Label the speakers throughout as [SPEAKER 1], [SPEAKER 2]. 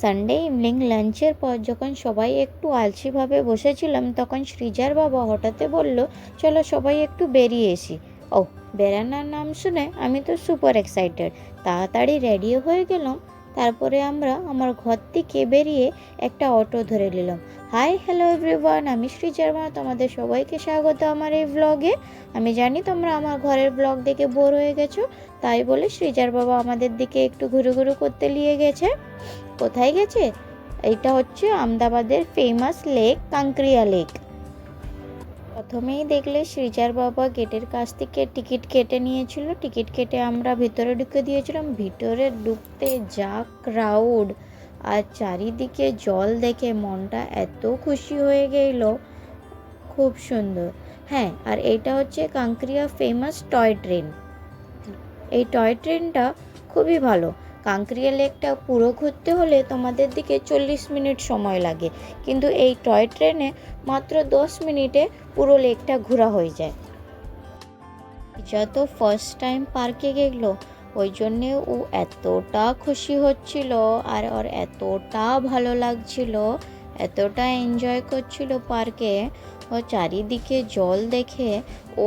[SPEAKER 1] Sunday evening লাঞ্চের পর যখন সবাই একটু আলসিভাবে বসেছিলাম তখন সৃজার বাবা হঠাৎ বলল, চলো সবাই একটু বেরিয়ে এসি। ও, বেড়ানোর নাম শুনে আমি তো সুপার এক্সাইটেড। তাড়াতাড়ি রেডিও হয়ে গেলাম। তারপরে আমরা আমার ঘর থেকে বেরিয়ে একটা অটো ধরে নিলাম। হাই হ্যালো এভরিওয়ান, আমি সৃজার মা, তোমাদের সবাইকে স্বাগত আমার এই ব্লগে। আমি জানি তোমরা আমার ঘরের ব্লগ দেখে বোর হয়ে গেছো, তাই বলে সৃজার বাবা আমাদের দিকে একটু ঘুরু ঘুরু করতে নিয়ে গেছে। কোথায় গেছে? এটা হচ্ছে আহমেদাবাদের ফেমাস লেক, কাংক্রিয়া লেক। প্রথমেই দেখলে সৃজার বাবা গেটের কাছ থেকে টিকিট কেটে নিয়েছিল। টিকিট কেটে আমরা ভিতরে ঢুকে দিয়েছিলাম। ভিতরে ঢুকতে যা ক্রাউড, আর চারিদিকে জল দেখে মনটা এত খুশি হয়ে গেল, খুব সুন্দর। হ্যাঁ, আর এটা হচ্ছে কাংক্রিয়া ফেমাস টয় ট্রেন। এই টয় ট্রেনটা খুবই ভালো। কাংক্রিয়া লেকটা পুরো ঘুরতে হলে তোমাদের দিকে 40 মিনিট সময় লাগে, কিন্তু এই টয় ট্রেনে মাত্র 10 মিনিটে পুরো লেকটা ঘোরা হয়ে যায়। যত ফার্স্ট টাইম পার্কে গেল, ওই জন্যে ও এতটা খুশি হচ্ছিল আর ওর এতটা ভালো লাগছিল, এতটা এনজয় করছিল পার্কে। ও চারিদিকে জল দেখে,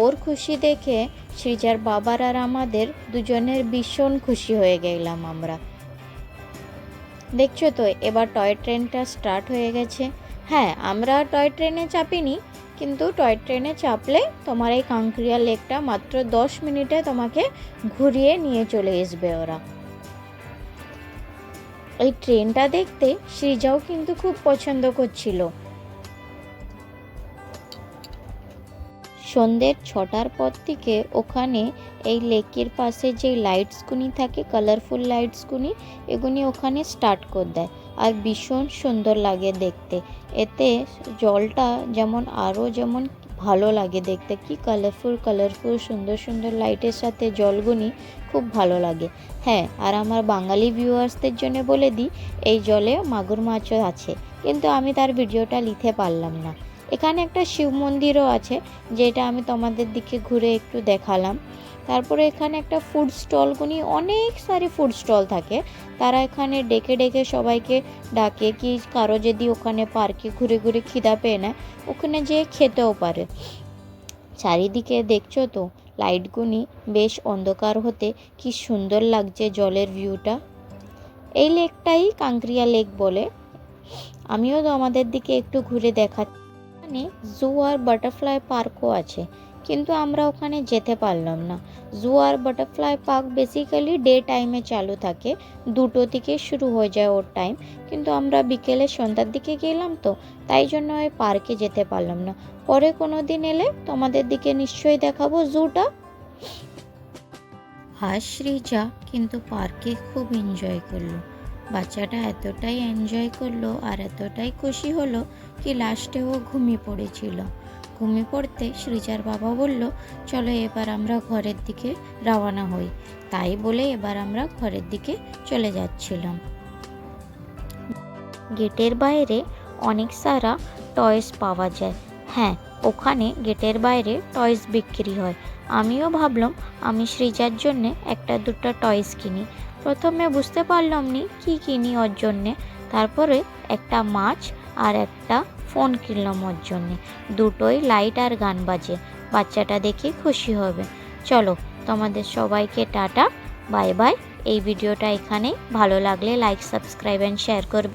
[SPEAKER 1] ওর খুশি দেখে সৃজার বাবার আর আমাদের দুজনের ভীষণ খুশি হয়ে গেলাম আমরা। দেখছো তো, এবার টয় ট্রেনটা স্টার্ট হয়ে গেছে। হ্যাঁ, আমরা টয় ট্রেনে চাপিনি, কিন্তু টয় ট্রেনে চাপলে তোমার এই কাংক্রিয়া লেকটা মাত্র 10 মিনিটে তোমাকে ঘুরিয়ে নিয়ে চলে আসবে ওরা। এই ট্রেনটা দেখতে সৃজাও কিন্তু খুব পছন্দ করছিল। সন্ধ্যের 6টার পর থেকে ওখানে এই লেকের পাশে যে লাইটসগুনি থাকে, কালারফুল লাইটসগুনি, এগুনি ওখানে স্টার্ট করে দেয়। আর ভীষণ সুন্দর লাগে দেখতে। এতে জলটা যেমন আরও যেমন ভালো লাগে দেখতে, কি কালারফুল কালারফুল সুন্দর সুন্দর লাইটের সাথে জলগুনি খুব ভালো লাগে। হ্যাঁ, আর আমার বাঙালি ভিউয়ার্সদের জন্য বলে দিই, এই জলে মাগুর মাছও আছে, কিন্তু আমি তার ভিডিওটা নিতে পারলাম না। এখানে একটা শিব মন্দিরও আছে, যেটা আমি তোমাদের দিকে ঘুরে একটু দেখালাম। তারপরে এখানে একটা ফুড স্টলগুনি, অনেক সারি ফুড স্টল থাকে। তারা এখানে ডেকে ডেকে সবাইকে ডাকে কি কারো যদি ওখানে পার্কে ঘুরে ঘুরে খিদা পেয়ে নেয়, ওখানে যেয়ে খেতেও পারে। চারিদিকে দেখছো তো লাইটগুনি বেশ অন্ধকার হতে কি সুন্দর লাগছে জলের ভিউটা। এই লেকটাই কাংক্রিয়া লেক বলে। আমিও তো আমাদের দিকে একটু ঘুরে দেখাচ্ছি। এখানে জু আর বাটারফ্লাই পার্কও আছে, কিন্তু আমরা ওখানে যেতে পারলাম না। জু আর বাটারফ্লাই পার্ক বেসিক্যালি ডে টাইমে চালু থাকে, 2টো থেকে শুরু হয়ে যায় ওর টাইম, কিন্তু আমরা বিকেলে সন্ধ্যার দিকে গেলাম তো, তাই জন্য ওই পার্কে যেতে পারলাম না। পরে কোনো দিন এলে তোমাদের দিকে নিশ্চয়ই দেখাবো জুটা। আর সৃজা কিন্তু পার্কে খুব এনজয় করলো। বাচ্চাটা এতটাই এনজয় করলো আর এতটাই খুশি হলো কি লাস্টে ও ঘুমিয়ে পড়েছিল। ঘুমিয়ে পড়তে সৃজার বাবা বলল, চলো এবার আমরা ঘরের দিকে রওনা হই। তাই বলে এবার আমরা ঘরের দিকে চলে যাচ্ছিলাম। গেটের বাইরে অনেক সারা টয়েস পাওয়া যায়। হ্যাঁ, ওখানে গেটের বাইরে টয়েস বিক্রি হয়। আমিও ভাবলাম আমি সৃজার জন্যে একটা দুটো টয়েস কিনি। প্রথমে বুঝতে পারলাম নি কি কিনি ওর জন্যে। তারপরে একটা মাছ আর একটা ফোন কিনলাম ওর জন্যে। দুটোই লাইট আর গান বাজে, বাচ্চাটা দেখে খুশি হবে। চলো, তোমাদের সবাইকে টাটা, বাই বাই। এই ভিডিওটা এখানেই। ভালো লাগলে লাইক, সাবস্ক্রাইব অ্যান্ড শেয়ার করবে।